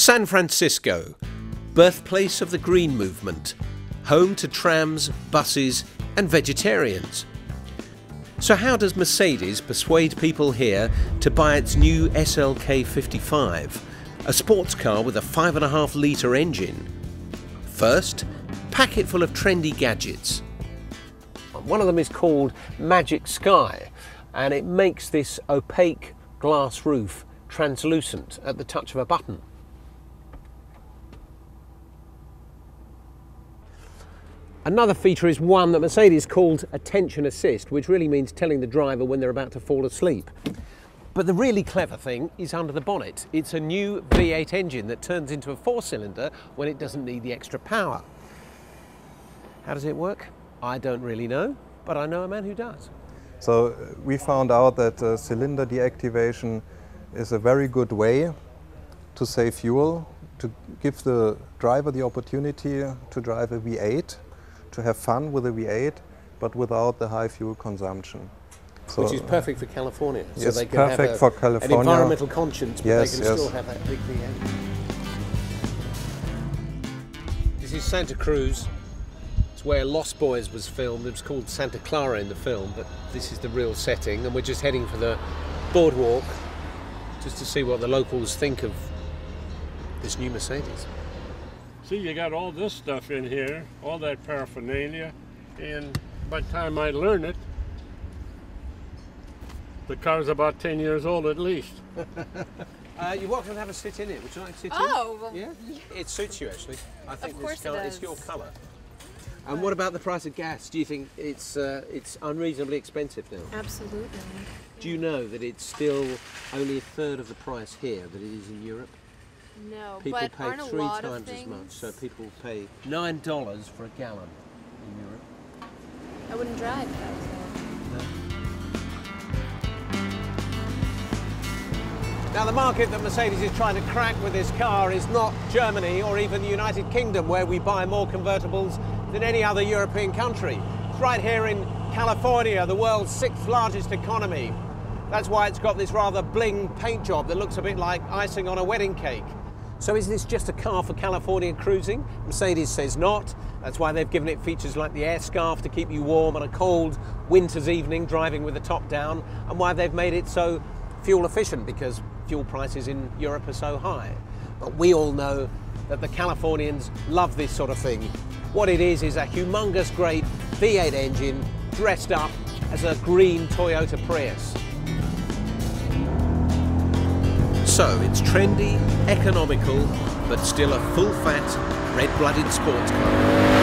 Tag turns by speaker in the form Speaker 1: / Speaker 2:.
Speaker 1: San Francisco, birthplace of the green movement, home to trams, buses and vegetarians. So how does Mercedes persuade people here to buy its new SLK 55, a sports car with a 5.5 litre engine? First, pack it full of trendy gadgets. One of them is called Magic Sky, and it makes this opaque glass roof translucent at the touch of a button. Another feature is one that Mercedes called Attention Assist, which really means telling the driver when they're about to fall asleep. But the really clever thing is under the bonnet. It's a new V8 engine that turns into a 4-cylinder when it doesn't need the extra power. How does it work? I don't really know, but I know a man who does.
Speaker 2: So we found out that cylinder deactivation is a very good way to save fuel, to give the driver the opportunity to drive a V8, to have fun with a V8, but without the high fuel consumption.
Speaker 1: So, which is perfect for California. So
Speaker 2: yes,
Speaker 1: they can
Speaker 2: perfect
Speaker 1: have
Speaker 2: for California.
Speaker 1: An environmental conscience, but
Speaker 2: yes,
Speaker 1: they can still have that big V8. This is Santa Cruz. It's where Lost Boys was filmed. It was called Santa Clara in the film, but this is the real setting, and we're just heading for the boardwalk just to see what the locals think of this new Mercedes.
Speaker 3: See, you got all this stuff in here, all that paraphernalia, and by the time I learn it, the car's about 10 years old at least.
Speaker 1: You're welcome to have a sit in it. Would you like to sit in?
Speaker 4: Well,
Speaker 1: yeah? It suits you, actually. I think
Speaker 4: of course
Speaker 1: this car
Speaker 4: it
Speaker 1: is
Speaker 4: does.
Speaker 1: your colour. And what about the price of gas? Do you think it's unreasonably expensive now?
Speaker 4: Absolutely.
Speaker 1: Do you know that it's still only a third of the price here that it is in Europe?
Speaker 4: No,
Speaker 1: People
Speaker 4: but
Speaker 1: pay
Speaker 4: aren't a
Speaker 1: 3
Speaker 4: lot
Speaker 1: times
Speaker 4: of
Speaker 1: as much,
Speaker 4: things...
Speaker 1: so people pay $9 for a gallon in Europe.
Speaker 4: I wouldn't drive that.
Speaker 1: Now the market that Mercedes is trying to crack with this car is not Germany or even the United Kingdom, where we buy more convertibles than any other European country. It's right here in California, the world's 6th largest economy. That's why it's got this rather bling paint job that looks a bit like icing on a wedding cake. So is this just a car for California cruising? Mercedes says not. That's why they've given it features like the air scarf to keep you warm on a cold winter's evening driving with the top down, and why they've made it so fuel efficient, because fuel prices in Europe are so high. But we all know that the Californians love this sort of thing. What it is a humongous great V8 engine dressed up as a green Toyota Prius. So it's trendy, economical, but still a full-fat, red-blooded sports car.